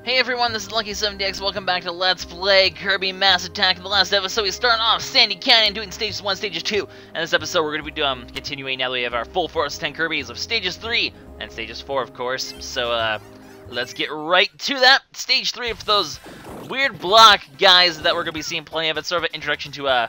Hey everyone, this is LuckySevenDX. Welcome back to Let's Play Kirby Mass Attack. In the last episode, we started off Sandy Canyon doing stages 1, stages 2. And this episode, we're going to be continuing now that we have our full force of 10 Kirbies of stages 3 and stages 4, of course. So, let's get right to that. Stage 3 for those weird block guys that we're going to be seeing plenty of. It's sort of an introduction to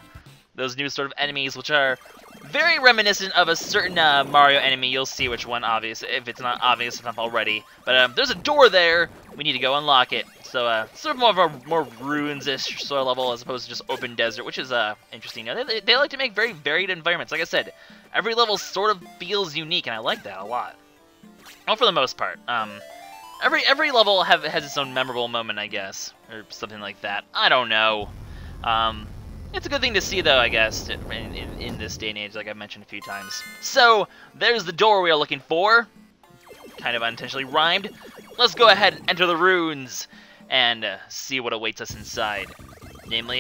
those new sort of enemies, which are very reminiscent of a certain Mario enemy. You'll see which one, obvious, if it's not obvious enough already. But there's a door there. We need to go unlock it. So sort of more of a more ruins-ish sort of level as opposed to just open desert, which is interesting. You know, they like to make very varied environments. Like I said, every level sort of feels unique, and I like that a lot. Well, for the most part. Every level has its own memorable moment, I guess, or something like that. I don't know. It's a good thing to see, though, I guess, in this day and age, like I've mentioned a few times. So, there's the door we are looking for. Kind of unintentionally rhymed. Let's go ahead and enter the ruins and see what awaits us inside. Namely,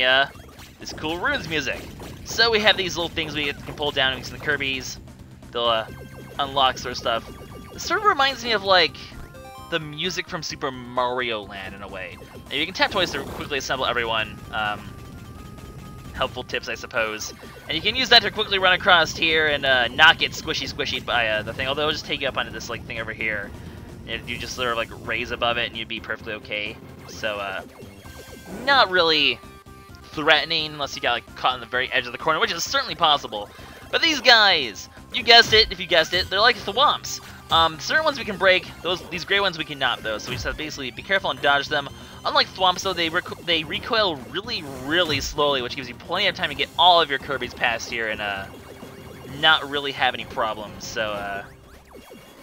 this cool ruins music. So we have these little things we can pull down using the Kirbies. They'll unlock sort of stuff. This sort of reminds me of, like, the music from Super Mario Land, in a way. Now, you can tap twice to quickly assemble everyone. Helpful tips, I suppose. And you can use that to quickly run across here and not get squishy by the thing. Although it'll just take you up onto this like thing over here. And you just sort of like raise above it and you'd be perfectly okay. So not really threatening unless you got like caught on the very edge of the corner, which is certainly possible. But these guys, you guessed it, if you guessed it, they're like thwomps. Certain ones we can break, these gray ones we cannot though, so we just have to basically be careful and dodge them. Unlike thwomps though, they recoil really slowly, which gives you plenty of time to get all of your Kirbies past here and not really have any problems. So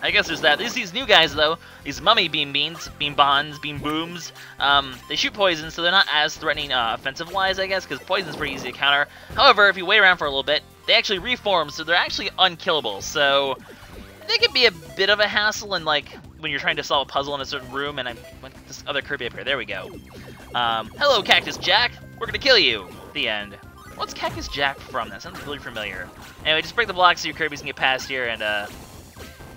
I guess there's that. There's these new guys though, these mummy beam booms. They shoot poison, so they're not as threatening offensive-wise, I guess, because poison's pretty easy to counter. However, if you wait around for a little bit, they actually reform, so they're actually unkillable. So they can be a bit of a hassle, and like when you're trying to solve a puzzle in a certain room. And I went this other Kirby up here. There we go. Hello, Cactus Jack. We're gonna kill you. The end. What's Cactus Jack from? That sounds really familiar. Anyway, just break the blocks so your Kirbies can get past here and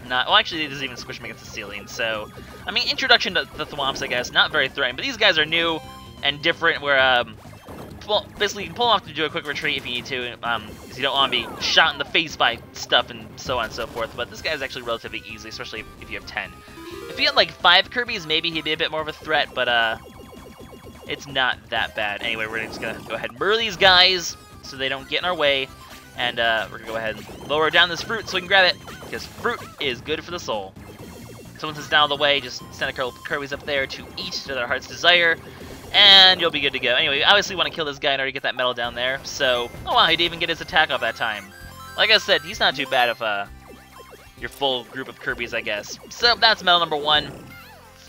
not. Well, actually, it doesn't even squish them against the ceiling. So, I mean, introduction to the thwomps, I guess, not very threatening. But these guys are new and different. Where well, basically, you can pull them off to do a quick retreat if you need to, because you don't want to be shot in the face by stuff and so on and so forth. But this guy's actually relatively easy, especially if you have 10. If you had like 5 Kirbies, maybe he'd be a bit more of a threat, but it's not that bad. Anyway, we're just gonna go ahead and murder these guys so they don't get in our way, and we're gonna go ahead and lower down this fruit so we can grab it, because fruit is good for the soul. So once it's down the way, just send a couple Kirbies up there to eat to their heart's desire, and you'll be good to go. Anyway, we obviously want to kill this guy in order to get that medal down there. So, oh wow, he didn't even get his attack off that time. Like I said, he's not too bad if your full group of Kirbies, I guess. So that's medal number 1.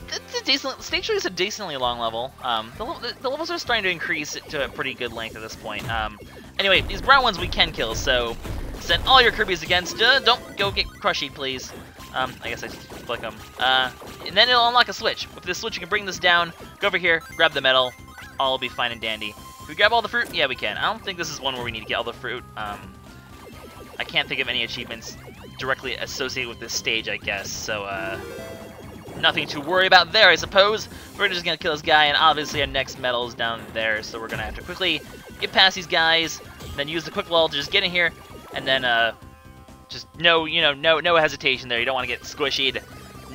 It's a decent. Stage 3 is a decently long level. The levels are starting to increase to a pretty good length at this point. Anyway, these brown ones we can kill. So send all your Kirbies against. Don't go get crushed, please. I guess I just flick them. And then it'll unlock a switch. With this switch, you can bring this down, go over here, grab the medal. All will be fine and dandy. Can we grab all the fruit? Yeah, we can. I don't think this is one where we need to get all the fruit. I can't think of any achievements directly associated with this stage, I guess. So, nothing to worry about there, I suppose. We're just gonna kill this guy, and obviously our next medal is down there, so we're gonna have to quickly get past these guys, then use the quick lull to just get in here, and then, just no hesitation there. You don't want to get squishied.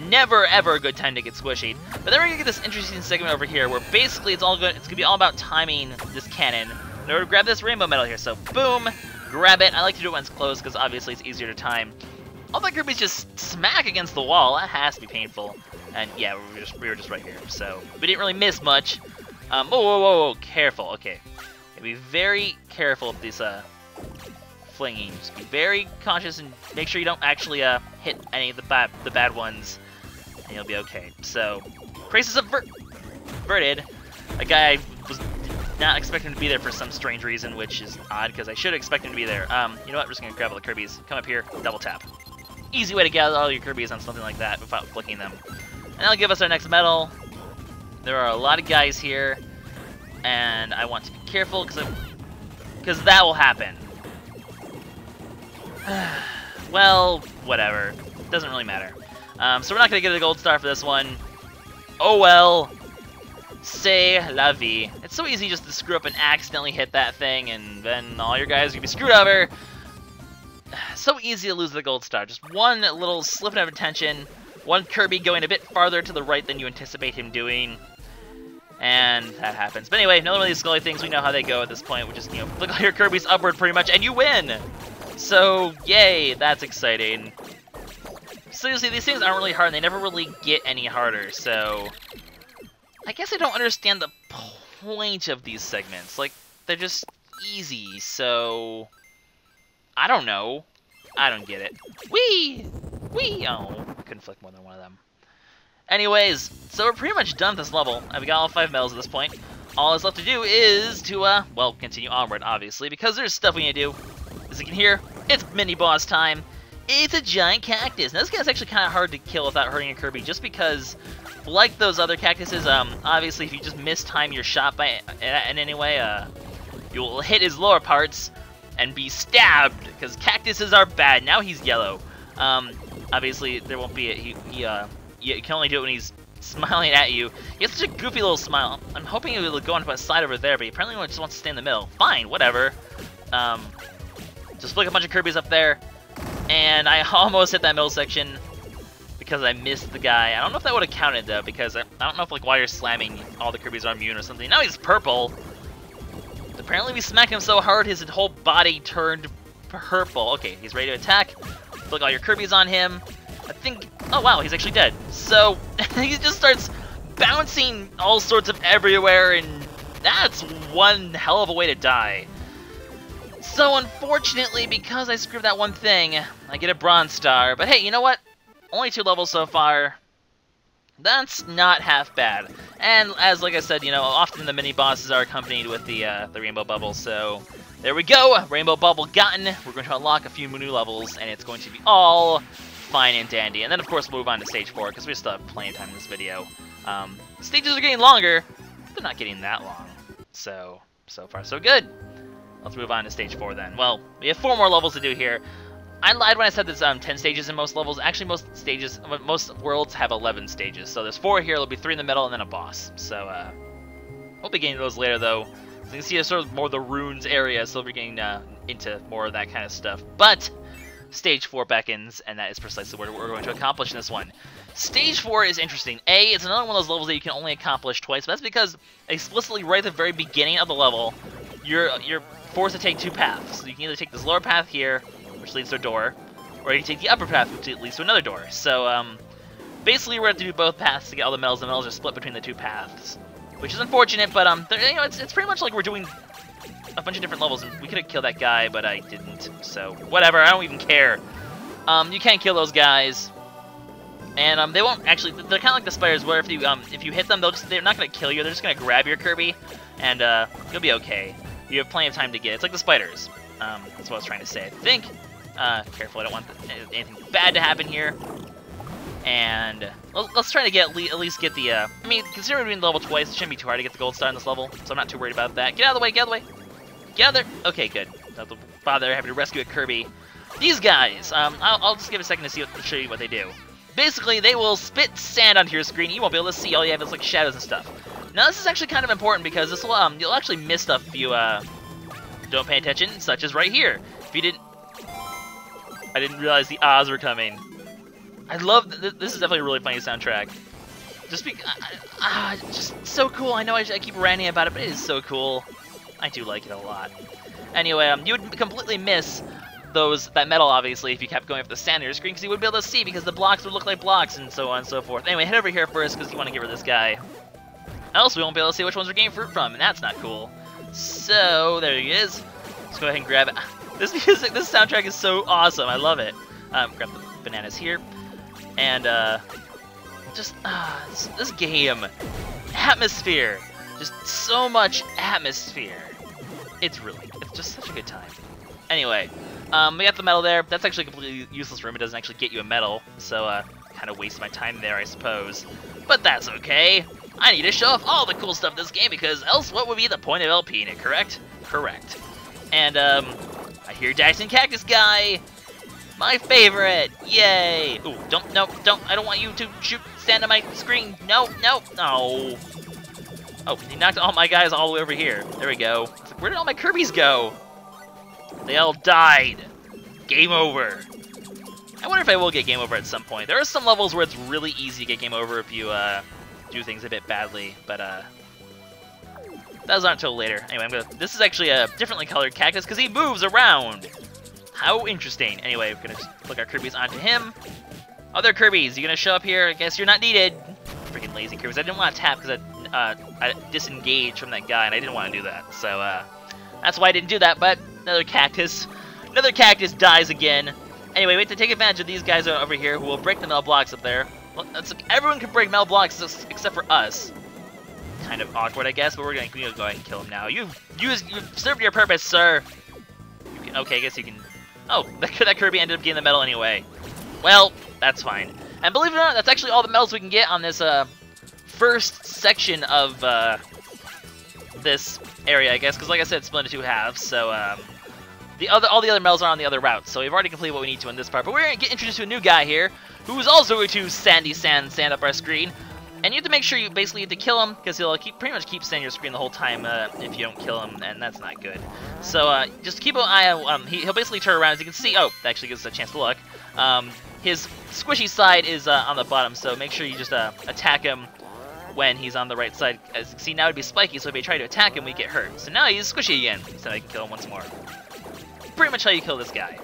Never ever a good time to get squishied. But then we're gonna get this interesting segment over here where basically it's gonna be all about timing this cannon in order to grab this rainbow medal here. So boom, grab it. I like to do it when it's close because obviously it's easier to time. All the Kirbies just smack against the wall. That has to be painful. And yeah, we were just right here, so we didn't really miss much. Whoa, careful. Okay, be very careful of these flinging. Just be very cautious and make sure you don't actually hit any of the bad ones, and you'll be okay. So, crisis averted. A guy was not expecting to be there for some strange reason, which is odd because I should expect him to be there. You know what? We're just gonna grab all the Kirbies. Come up here, double tap. Easy way to get all your Kirbies on something like that without flicking them. And that'll give us our next medal. There are a lot of guys here, and I want to be careful because that will happen. Well, whatever. Doesn't really matter. So we're not going to get a gold star for this one. Oh well. C'est la vie. It's so easy just to screw up and accidentally hit that thing, and then all your guys are gonna be screwed over. So easy to lose the gold star. Just one little slip of attention, one Kirby going a bit farther to the right than you anticipate him doing, and that happens. But anyway, none of these scully things, we know how they go at this point. We just, you know, flick all your Kirbies upward pretty much, and you win! So, yay, that's exciting. Seriously, these things aren't really hard, and they never really get any harder, so I guess I don't understand the point of these segments. Like, they're just easy, so I don't know. I don't get it. Whee! Whee! Oh, I couldn't flick more than one of them. Anyways, so we're pretty much done with this level, and we got all 5 medals at this point. All that's left to do is to, well, continue onward, obviously, because there's stuff we need to do. As you can hear, it's mini-boss time. It's a giant cactus. Now, this guy's actually kind of hard to kill without hurting a Kirby, just because, like those other cactuses, obviously, if you just mistime your shot in any way, you'll hit his lower parts and be stabbed, because cactuses are bad. Now he's yellow. Obviously, there won't be you can only do it when he's smiling at you. He has such a goofy little smile. I'm hoping he will go on to a side over there, but he apparently just wants to stay in the middle. Fine, whatever. Just flick a bunch of Kirbies up there. And I almost hit that middle section because I missed the guy. I don't know if that would have counted, though, because I don't know if, like, while you're slamming, all the Kirbies are immune or something. Now he's purple. Apparently we smacked him so hard his whole body turned purple. Okay, he's ready to attack. Flick all your Kirbies on him. I think... Oh, wow, he's actually dead. So, he just starts bouncing all sorts of everywhere, and that's one hell of a way to die. So unfortunately, because I screwed that one thing, I get a bronze star. But hey, you know what? Only 2 levels so far. That's not half bad. And as like I said, you know, often the mini bosses are accompanied with the rainbow bubble. So there we go, rainbow bubble gotten. We're going to unlock a few new levels, and it's going to be all fine and dandy. And then of course we'll move on to stage 4 because we still have plenty of time in this video. Stages are getting longer. They're not getting that long. So far so good. Let's move on to stage 4 then. Well, we have 4 more levels to do here. I lied when I said there's 10 stages in most levels. Actually, most worlds have 11 stages. So there's 4 here. There'll be 3 in the middle and then a boss. So we'll be getting to those later, though. So you can see it's sort of more the runes area, so we'll be getting into more of that kind of stuff. But stage 4 beckons, and that is precisely what we're going to accomplish in this one. Stage 4 is interesting. It's another one of those levels that you can only accomplish twice. But that's because explicitly right at the very beginning of the level, you're forced to take 2 paths. So you can either take this lower path here, which leads to a door, or you can take the upper path, which leads to another door. So, basically, we're going to do both paths to get all the medals. The medals are split between the 2 paths, which is unfortunate, but, you know, it's pretty much like we're doing a bunch of different levels, and we could have killed that guy, but I didn't, so whatever, I don't even care. You can't kill those guys, and, they won't actually, they're kind of like the spiders, where if you hit them, they're not going to kill you, they're just going to grab your Kirby, and, you'll be okay. You have plenty of time to get it. It's like the spiders. That's what I was trying to say, I think. Careful, I don't want anything bad to happen here. And let's try to get at least get the, I mean, considering we're doing the level twice, it shouldn't be too hard to get the gold star in this level, so I'm not too worried about that. Get out of the way, get out of the way! Get out of there! Okay, good. Don't have to bother having to rescue a Kirby. These guys, I'll just give a second to show you what they do. Basically, they will spit sand onto your screen. You won't be able to see. All you have is, like, shadows and stuff. Now, this is actually kind of important because this will, you'll actually miss stuff if you, don't pay attention, such as right here. If you didn't... I didn't realize the Oz were coming. I love... This is definitely a really funny soundtrack. Just just so cool. I know I keep ranting about it, but it is so cool. I do like it a lot. Anyway, you would completely miss that metal, obviously, if you kept going up the sand on your screen, because you wouldn't be able to see, because the blocks would look like blocks, and so on and so forth. Anyway, head over here first, because you want to get rid of this guy. Else we won't be able to see which ones we're getting fruit from, and that's not cool. So, there he is. Let's go ahead and grab it. This music, this soundtrack is so awesome. I love it. Grab the bananas here. And, just, this game. Atmosphere. Just so much atmosphere. It's just such a good time. Anyway, we got the medal there. That's actually a completely useless room. It doesn't actually get you a medal. So, kind of waste my time there, I suppose. But that's okay. I need to show off all the cool stuff in this game, because else what would be the point of LPing it, correct? Correct. And, I hear Daxton Cactus Guy. My favorite! Yay! Ooh, don't, I don't want you to stand on my screen. No. Oh, he knocked all my guys all the way over here. There we go. It's like, where did all my Kirbies go? They all died. Game over. I wonder if I will get game over at some point. There are some levels where it's really easy to get game over if you do things a bit badly, but those aren't until later. Anyway, this is actually a differently colored cactus because he moves around. How interesting. Anyway, we're gonna just flick our Kirbies onto him. Other Kirbies, you gonna show up here? I guess you're not needed. Freaking lazy Kirbies. I didn't want to tap because I disengaged from that guy, and I didn't want to do that. So that's why I didn't do that. But another cactus dies again. Anyway, we have to take advantage of these guys over here who will break the metal blocks up there. Well, everyone can break metal blocks except for us. Kind of awkward, I guess, but we're gonna go ahead and kill him now. You've served your purpose, sir. Okay, I guess you can. Oh, that Kirby ended up getting the medal anyway. Well, that's fine. And believe it or not, that's actually all the medals we can get on this first section of this area, I guess, because like I said, it's split into two halves. So all the other medals are on the other routes. So we've already completed what we need to in this part. But we're gonna get introduced to a new guy here, who is also going to stand up our screen. And you have to make sure you basically have to kill him, because he'll pretty much keep standing your screen the whole time if you don't kill him, and that's not good. So just keep an eye on, he'll basically turn around, as you can see. Oh, that actually gives us a chance to look. His squishy side is on the bottom, so make sure you just attack him when he's on the right side. As you can see, now it'd be spiky, so if you try to attack him, we get hurt. So now he's squishy again, so I can kill him once more. Pretty much how you kill this guy.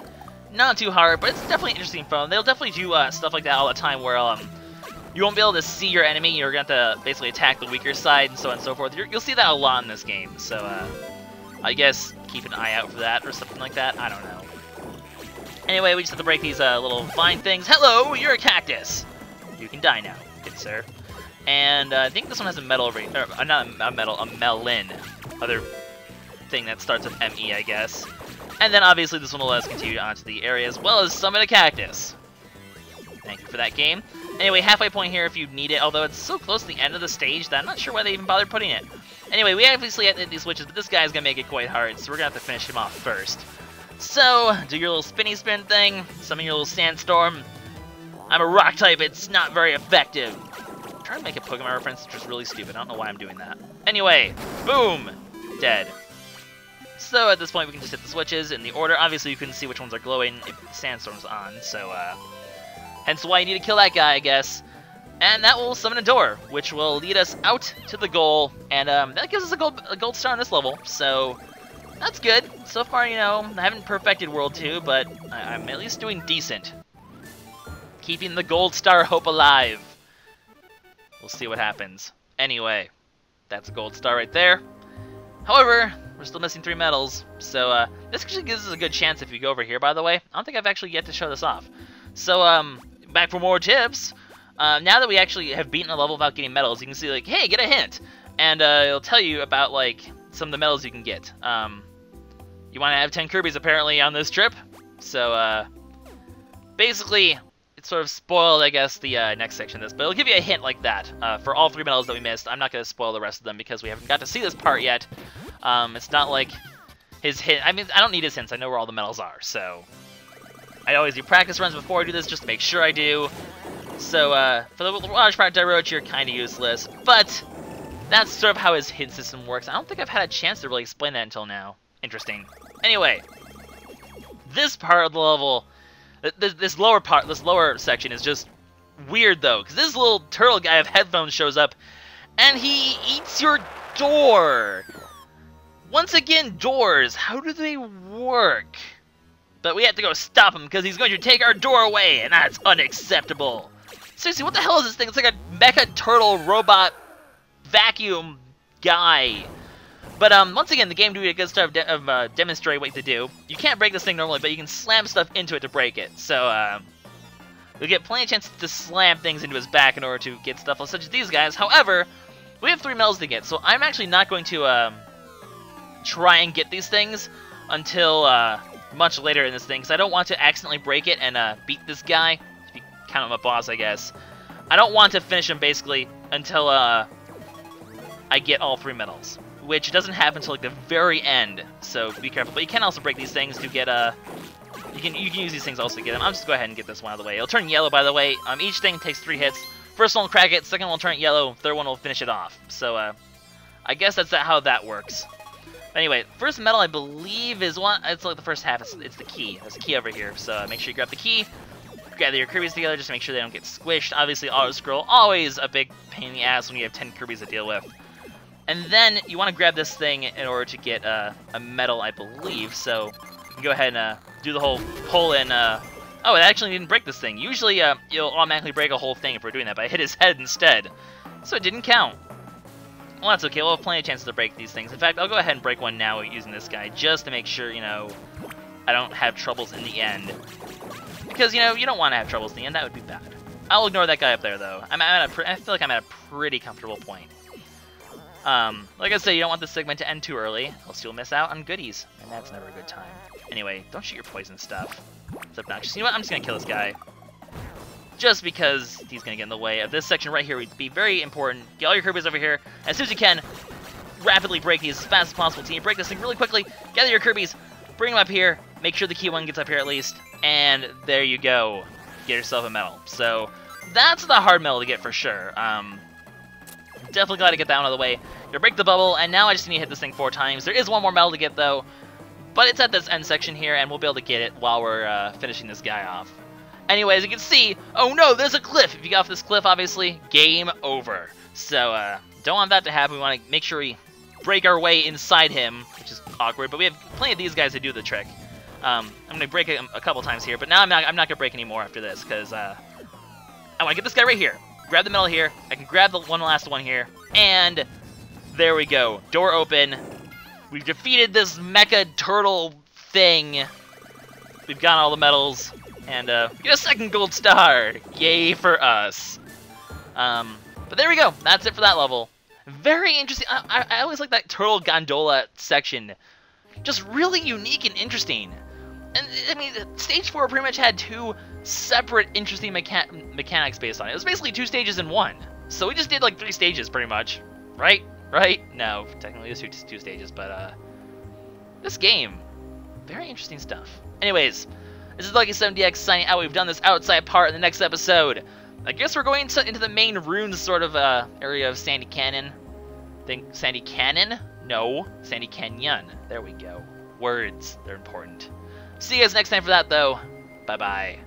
Not too hard, but it's definitely interesting fun. They'll definitely do stuff like that all the time, where you won't be able to see your enemy. You're going to have to basically attack the weaker side and so on and so forth. You'll see that a lot in this game. So I guess keep an eye out for that or something like that. I don't know. Anyway, we just have to break these little vine things. Hello, you're a cactus. You can die now, good sir. And I think this one has a metal over here. Not a metal, a melon. Other thing that starts with M-E, I guess. And then obviously this one will let us continue onto the area as well as summon a cactus. Thank you for that game. Anyway, halfway point here if you need it, although it's so close to the end of the stage that I'm not sure why they even bothered putting it. Anyway, we obviously have to hit these switches, but this guy's going to make it quite hard, so we're going to have to finish him off first. So, do your little spinny spin thing, summon your little sandstorm. I'm a rock type, it's not very effective. I'm trying to make a Pokemon reference, which is really stupid. I don't know why I'm doing that. Anyway, boom! Dead. So at this point we can just hit the switches in the order. Obviously you couldn't see which ones are glowing if the sandstorm's on, so hence why you need to kill that guy, I guess. And that will summon a door, which will lead us out to the goal, and that gives us a gold star on this level, so that's good. So far, you know, I haven't perfected World 2, but I'm at least doing decent. Keeping the gold star hope alive. We'll see what happens. Anyway, that's a gold star right there. However, we're still missing 3 medals, so this actually gives us a good chance if you go over here, by the way. I don't think I've actually yet to show this off. So, back for more tips. Now that we actually have beaten a level without getting medals, you can see, like, hey, get a hint! And it'll tell you about, like, some of the medals you can get. You want to have 10 Kirbies, apparently, on this trip. So, basically, it's sort of spoiled, I guess, the next section of this. But it'll give you a hint like that for all 3 medals that we missed. I'm not going to spoil the rest of them because we haven't got to see this part yet. It's not like his hint. I mean, I don't need his hints. I know where all the medals are, so I always do practice runs before I do this just to make sure I do. So, for the large part I wrote, you're kind of useless, but that's sort of how his hint system works. I don't think I've had a chance to really explain that until now. Interesting. Anyway, this part of the level, this lower section is just weird, though, because this little turtle guy with headphones shows up, and he eats your door. Once again, doors, how do they work? But we have to go stop him, because he's going to take our door away, and that's unacceptable. Seriously, what the hell is this thing? It's like a mecha turtle robot vacuum guy. But once again, the game doing a good stuff of demonstrating what to do. You can't break this thing normally, but you can slam stuff into it to break it. So you'll get plenty of chances to slam things into his back in order to get stuff such as these guys. However, we have 3 medals to get, so I'm actually not going to try and get these things until much later in this thing, because I don't want to accidentally break it and beat this guy. If you count him a boss, I guess. I don't want to finish him, basically, until I get all 3 medals, which doesn't happen until like the very end, so be careful. But you can also break these things to get You can use these things also to get them. I'm just go ahead and get this one out of the way. It'll turn yellow, by the way. Each thing takes 3 hits. First one will crack it, second one will turn it yellow, third one will finish it off. So I guess that's how that works. Anyway, first metal I believe is one. It's like the first half. It's the key. There's a key over here. So make sure you grab the key. Gather your Kirbies together just to make sure they don't get squished. Obviously, auto scroll always a big pain in the ass when you have 10 Kirbies to deal with. And then you want to grab this thing in order to get a medal, I believe. So you can go ahead and do the whole pull in. Oh, it actually didn't break this thing. Usually you'll automatically break a whole thing if we're doing that, but I hit his head instead. So it didn't count. Well, that's okay. We'll have plenty of chances to break these things. In fact, I'll go ahead and break one now using this guy just to make sure, you know, I don't have troubles in the end. Because, you know, you don't want to have troubles in the end. That would be bad. I'll ignore that guy up there, though. I feel like I'm at a pretty comfortable point. Like I said, you don't want this segment to end too early, else you'll miss out on goodies, and that's never a good time. Anyway, don't shoot your poison stuff. It's obnoxious. You know what? I'm just going to kill this guy. Just because he's going to get in the way of this section right here would be very important. Get all your Kirbies over here. As soon as you can, rapidly break these as fast as possible. Team, break this thing really quickly. Gather your Kirbies. Bring them up here. Make sure the key one gets up here at least. And there you go. Get yourself a medal. So that's the hard medal to get for sure. Definitely glad to get that one out of the way. You break the bubble, and now I just need to hit this thing 4 times. There is one more medal to get, though. But it's at this end section here, and we'll be able to get it while we're finishing this guy off. Anyway, as you can see, oh no, there's a cliff. If you get off this cliff, obviously, game over. So, don't want that to happen. We want to make sure we break our way inside him, which is awkward. But we have plenty of these guys to do the trick. I'm going to break it a couple times here, but now I'm not going to break any more after this, because I want to get this guy right here. Grab the medal here. I can grab the last one here. And there we go. Door open. We've defeated this mecha turtle thing. We've got all the medals. And get a second gold star. Yay for us. But there we go. That's it for that level. Very interesting. I always like that turtle gondola section. Just really unique and interesting. And, I mean, Stage 4 pretty much had 2 separate interesting mechanics based on it. It was basically 2 stages in 1. So we just did, like, 3 stages, pretty much. Right? Right? No, technically it's 2 stages, but, this game, very interesting stuff. Anyways, this is LuckySevenDX signing out. We've done this outside part in the next episode. I guess we're going into the main ruins sort of, area of Sandy Canyon. Think Sandy Canyon? No, Sandy Canyon. There we go. Words, they're important. See you guys next time for that, though. Bye-bye.